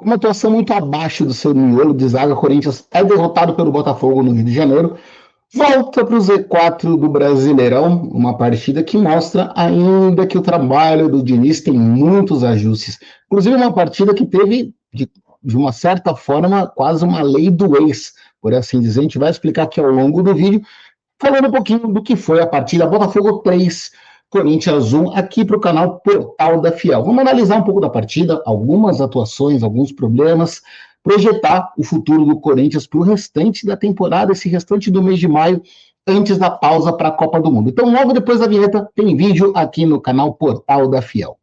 Com uma atuação muito abaixo do seu miolo de zaga, o Corinthians é derrotado pelo Botafogo no Rio de Janeiro. Volta para o Z4 do Brasileirão, uma partida que mostra ainda que o trabalho do Diniz tem muitos ajustes. Inclusive uma partida que teve, de uma certa forma, quase uma lei do ex, por assim dizer. A gente vai explicar aqui ao longo do vídeo, falando um pouquinho do que foi a partida Botafogo 3, Corinthians 1, aqui para o canal Portal da Fiel. Vamos analisar um pouco da partida, algumas atuações, alguns problemas, projetar o futuro do Corinthians para o restante da temporada, esse restante do mês de maio, antes da pausa para a Copa do Mundo. Então, logo depois da vinheta, tem vídeo aqui no canal Portal da Fiel.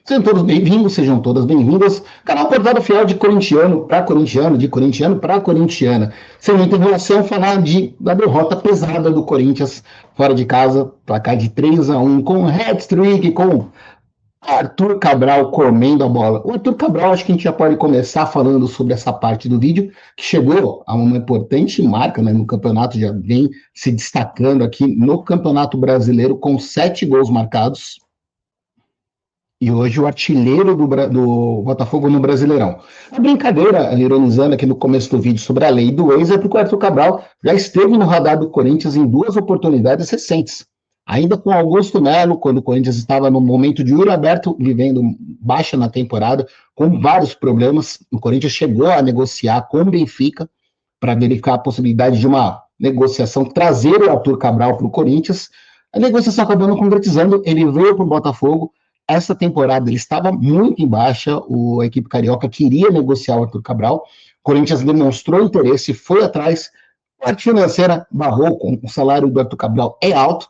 Sejam todos bem-vindos, sejam todas bem-vindas. Canal Portal da Fiel de corintiano para corintiano, de corintiano para corintiana. Sem muita enrolação, falar da derrota pesada do Corinthians fora de casa, placar de 3-1, com hat-trick, com Arthur Cabral comendo a bola. O Arthur Cabral, acho que a gente já pode começar falando sobre essa parte do vídeo, que chegou a uma importante marca, né, no campeonato, já vem se destacando aqui no Campeonato Brasileiro com 7 gols marcados. E hoje o artilheiro do Botafogo no Brasileirão. A brincadeira, ironizando aqui no começo do vídeo sobre a lei do ex, é porque o Arthur Cabral já esteve no radar do Corinthians em 2 oportunidades recentes. Ainda com Augusto Melo, quando o Corinthians estava no momento de olho aberto, vivendo baixa na temporada, com vários problemas. O Corinthians chegou a negociar com o Benfica para verificar a possibilidade de uma negociação, trazer o Arthur Cabral para o Corinthians. A negociação acabou não concretizando, ele veio para o Botafogo. Essa temporada ele estava muito em baixa, a equipe carioca queria negociar o Arthur Cabral, o Corinthians demonstrou interesse, foi atrás, a parte financeira barrou, com o salário do Arthur Cabral é alto,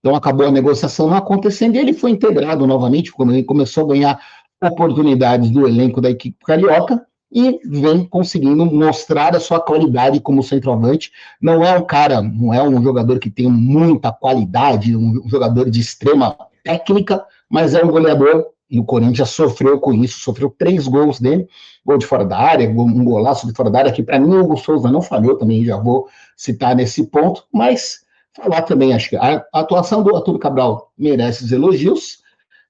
então acabou a negociação não acontecendo e ele foi integrado novamente, quando ele começou a ganhar oportunidades do elenco da equipe carioca e vem conseguindo mostrar a sua qualidade como centroavante. Não é um jogador que tem muita qualidade, um jogador de extrema técnica, mas é um goleador, e o Corinthians sofreu com isso, sofreu 3 gols dele, gol de fora da área, um golaço de fora da área, que para mim o Hugo Souza não falhou também, já vou citar nesse ponto, mas falar também, acho que a atuação do Arthur Cabral merece os elogios,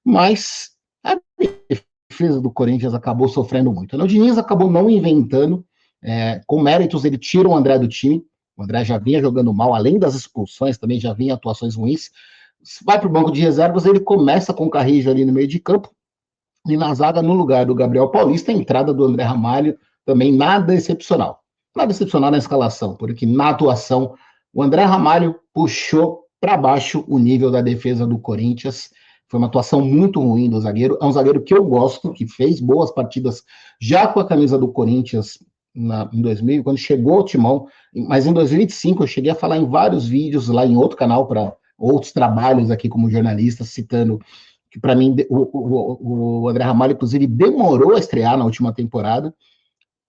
mas a defesa do Corinthians acabou sofrendo muito. O Diniz acabou não inventando, com méritos ele tira o André do time, o André já vinha jogando mal, além das expulsões, também já vinha atuações ruins, vai para o banco de reservas, ele começa com o Carrijo ali no meio de campo, e na zaga, no lugar do Gabriel Paulista, a entrada do André Ramalho, também nada excepcional. Nada excepcional na escalação, porque na atuação, o André Ramalho puxou para baixo o nível da defesa do Corinthians. Foi uma atuação muito ruim do zagueiro. É um zagueiro que eu gosto, que fez boas partidas já com a camisa do Corinthians em 2000, quando chegou ao timão, mas em 2025 eu cheguei a falar em vários vídeos lá em outro canal para outros trabalhos aqui como jornalista, citando que para mim o André Ramalho, inclusive, demorou a estrear na última temporada.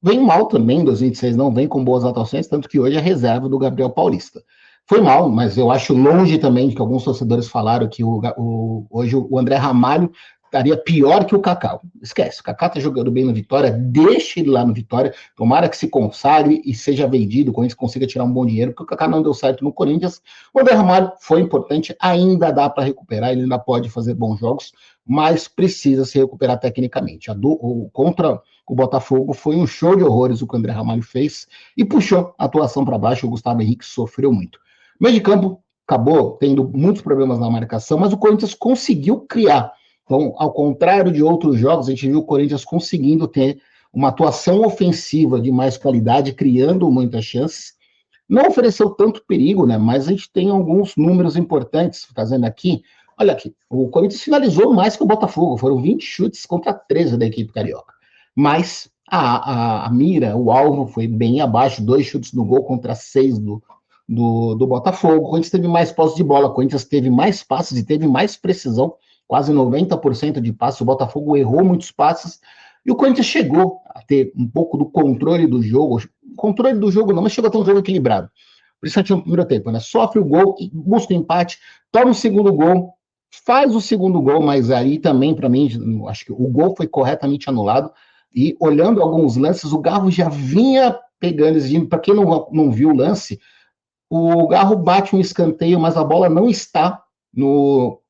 Vem mal também em 2026, não vem com boas atuações, tanto que hoje é reserva do Gabriel Paulista. Foi mal, mas eu acho longe também de que alguns torcedores falaram que hoje o André Ramalho estaria pior que o Kaká. Esquece, o Kaká tá jogando bem no Vitória, deixa ele lá no Vitória, tomara que se consagre e seja vendido, quando a gente consiga tirar um bom dinheiro, porque o Kaká não deu certo no Corinthians. O André Ramalho foi importante, ainda dá para recuperar, ele ainda pode fazer bons jogos, mas precisa se recuperar tecnicamente. Contra o Botafogo foi um show de horrores o que o André Ramalho fez e puxou a atuação para baixo, o Gustavo Henrique sofreu muito. Meio de campo acabou tendo muitos problemas na marcação, mas o Corinthians conseguiu criar. Então, ao contrário de outros jogos, a gente viu o Corinthians conseguindo ter uma atuação ofensiva de mais qualidade, criando muitas chances. Não ofereceu tanto perigo, né? Mas a gente tem alguns números importantes fazendo aqui. Olha aqui, o Corinthians finalizou mais que o Botafogo, foram 20 chutes contra 13 da equipe carioca. Mas a mira, o alvo foi bem abaixo, 2 chutes no gol contra 6 do Botafogo. O Corinthians teve mais posse de bola, o Corinthians teve mais passes e teve mais precisão, quase 90% de passes. O Botafogo errou muitos passes e o Corinthians chegou a ter um pouco do controle do jogo. Controle do jogo não, mas chegou a ter um jogo equilibrado. Principalmente no primeiro tempo, né? Sofre o gol, busca o empate, toma o segundo gol, faz o segundo gol, mas aí também, para mim, acho que o gol foi corretamente anulado. E olhando alguns lances, o Garro já vinha pegando, exigindo. Para quem não viu o lance, o Garro bate um escanteio, mas a bola não está no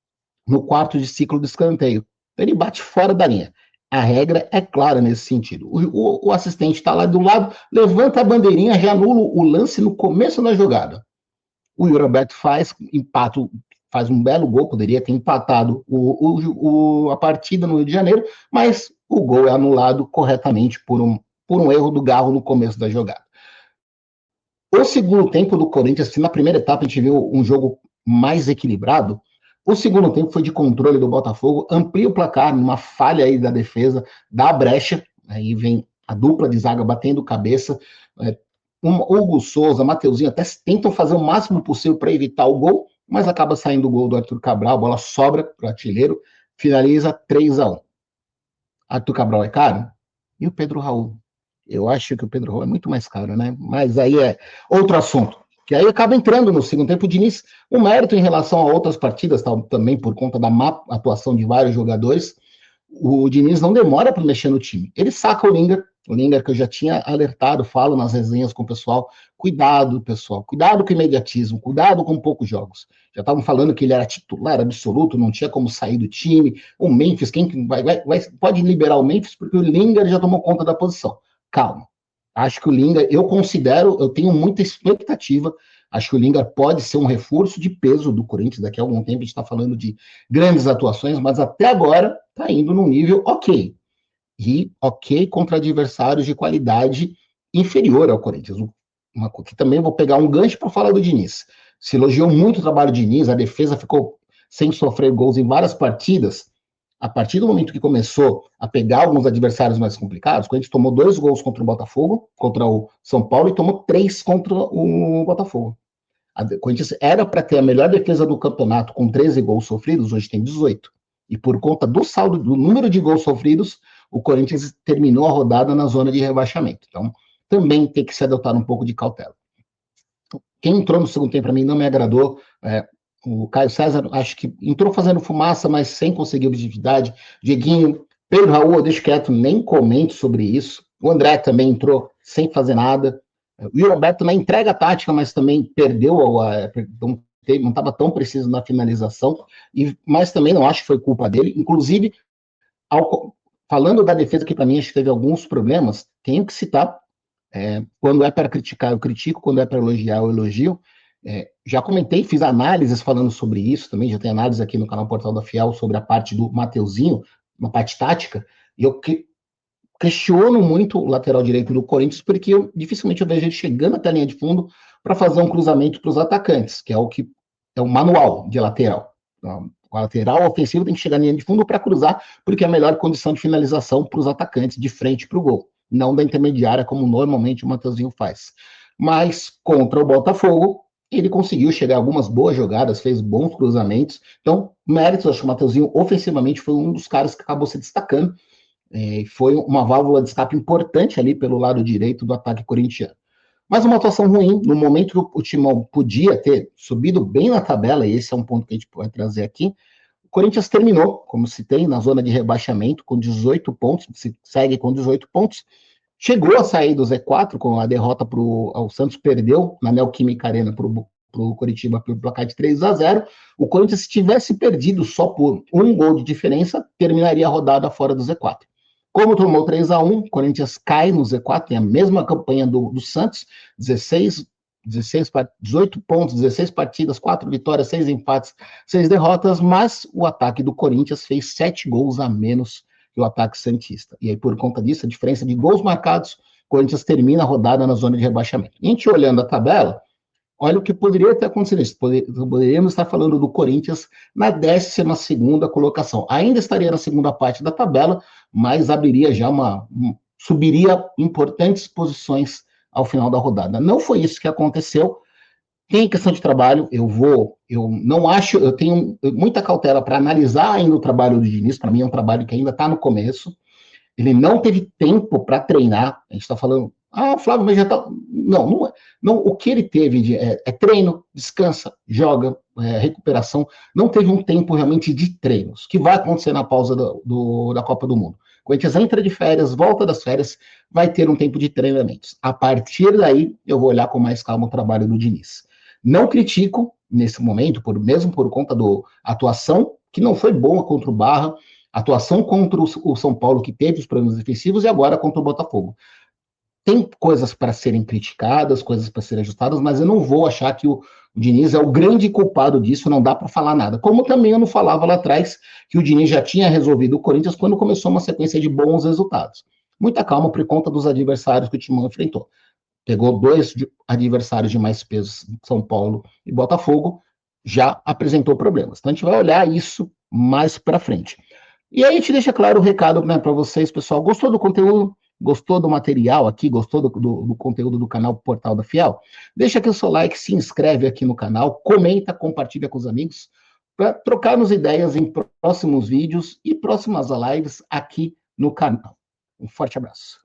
quarto de ciclo do escanteio. Ele bate fora da linha. A regra é clara nesse sentido. O assistente está lá do lado, levanta a bandeirinha, já anula o lance no começo da jogada. O Yuri Alberto faz um belo gol, poderia ter empatado a partida no Rio de Janeiro, mas o gol é anulado corretamente por um erro do Garro no começo da jogada. O segundo tempo do Corinthians, se na primeira etapa a gente viu um jogo mais equilibrado, o segundo tempo foi de controle do Botafogo, amplia o placar numa falha aí da defesa, dá a brecha, aí vem a dupla de zaga batendo cabeça, Hugo Souza, Mateuzinho até tentam fazer o máximo possível para evitar o gol, mas acaba saindo o gol do Arthur Cabral, a bola sobra para o artilheiro, finaliza 3-1. Arthur Cabral é caro? E o Pedro Raul? Eu acho que o Pedro Raul é muito mais caro, né? Mas aí é outro assunto. Que aí acaba entrando no segundo tempo. O Diniz, o mérito em relação a outras partidas, também por conta da má atuação de vários jogadores, o Diniz não demora para mexer no time. Ele saca o Linger que eu já tinha alertado, falo nas resenhas com o pessoal, cuidado, pessoal, cuidado com o imediatismo, cuidado com poucos jogos. Já estavam falando que ele era titular absoluto, não tinha como sair do time. O Memphis, quem pode liberar o Memphis, porque o Linger já tomou conta da posição. Calma. Acho que o Linger, eu tenho muita expectativa. Acho que o Linger pode ser um reforço de peso do Corinthians. Daqui a algum tempo a gente está falando de grandes atuações, mas até agora está indo num nível ok. E ok contra adversários de qualidade inferior ao Corinthians. Que também vou pegar um gancho para falar do Diniz. Se elogiou muito o trabalho do Diniz, a defesa ficou sem sofrer gols em várias partidas. A partir do momento que começou a pegar alguns adversários mais complicados, quando a gente tomou 2 gols contra o Botafogo, contra o São Paulo, e tomou 3 contra o Botafogo. A Corinthians era para ter a melhor defesa do campeonato com 13 gols sofridos, hoje tem 18. E por conta do saldo, do número de gols sofridos, o Corinthians terminou a rodada na zona de rebaixamento. Então, também tem que se adotar um pouco de cautela. Quem entrou no segundo tempo para mim não me agradou. O Caio César, acho que entrou fazendo fumaça, mas sem conseguir objetividade. Dieguinho, Pedro Raul, eu deixo quieto, nem comento sobre isso. O André também entrou sem fazer nada. O Roberto na entrega tática, mas também perdeu, não estava tão preciso na finalização, mas também não acho que foi culpa dele. Inclusive, falando da defesa, que para mim acho que teve alguns problemas, tenho que citar. Quando é para criticar, eu critico, quando é para elogiar, eu elogio. Já comentei, fiz análises falando sobre isso também, já tem análise aqui no canal Portal da Fiel sobre a parte do Mateuzinho, uma parte tática, e eu questiono muito o lateral direito do Corinthians, porque dificilmente eu vejo ele chegando até a linha de fundo para fazer um cruzamento para os atacantes, que é o manual de lateral. O lateral ofensivo tem que chegar na linha de fundo para cruzar, porque é a melhor condição de finalização para os atacantes, de frente para o gol, não da intermediária, como normalmente o Mateuzinho faz. Mas contra o Botafogo, ele conseguiu chegar a algumas boas jogadas, fez bons cruzamentos. Então, méritos, acho que o Mateuzinho ofensivamente foi um dos caras que acabou se destacando. Foi uma válvula de escape importante ali pelo lado direito do ataque corintiano. Mas uma atuação ruim, no momento que o Timão podia ter subido bem na tabela, e esse é um ponto que a gente pode trazer aqui, o Corinthians terminou, como citei, na zona de rebaixamento, com 18 pontos, se segue com 18 pontos, chegou a sair do Z4 com a derrota o Santos, perdeu na Neoquímica Arena para o Coritiba pelo placar de 3-0. O Corinthians, se tivesse perdido só por um gol de diferença, terminaria a rodada fora do Z4. Como tomou 3-1, o Corinthians cai no Z4, tem a mesma campanha do Santos, 18 pontos, 16 partidas, 4 vitórias, 6 empates, 6 derrotas, mas o ataque do Corinthians fez 7 gols a menos que o ataque santista. E aí, por conta disso, a diferença de gols marcados, o Corinthians termina a rodada na zona de rebaixamento. E a gente olhando a tabela, olha o que poderia ter acontecido. Poderíamos estar falando do Corinthians na 12ª colocação. Ainda estaria na segunda parte da tabela, mas abriria já subiria importantes posições ao final da rodada. Não foi isso que aconteceu. Tem questão de trabalho, eu tenho muita cautela para analisar ainda o trabalho do Diniz. Para mim é um trabalho que ainda está no começo. Ele não teve tempo para treinar. A gente está falando, Flávio, mas já tá. Não, o que ele teve é treino, descansa, joga, recuperação. Não teve um tempo realmente de treinos, que vai acontecer na pausa da Copa do Mundo. O Corinthians entra de férias, volta das férias, vai ter um tempo de treinamentos. A partir daí, eu vou olhar com mais calma o trabalho do Diniz. Não critico nesse momento, mesmo por conta da atuação, que não foi boa contra o Barra, atuação contra o São Paulo, que teve os problemas defensivos, e agora contra o Botafogo. Tem coisas para serem criticadas, coisas para serem ajustadas, mas eu não vou achar que o Diniz é o grande culpado disso, não dá para falar nada. Como também eu não falava lá atrás que o Diniz já tinha resolvido o Corinthians quando começou uma sequência de bons resultados. Muita calma por conta dos adversários que o Timão enfrentou. Pegou dois adversários de mais peso, São Paulo e Botafogo, já apresentou problemas. Então a gente vai olhar isso mais para frente. E aí a gente deixa claro o recado, né, para vocês, pessoal. Gostou do conteúdo? Gostou do material aqui? Gostou do conteúdo do canal Portal da Fiel? Deixa aqui o seu like, se inscreve aqui no canal, comenta, compartilha com os amigos, para trocarmos ideias em próximos vídeos e próximas lives aqui no canal. Um forte abraço.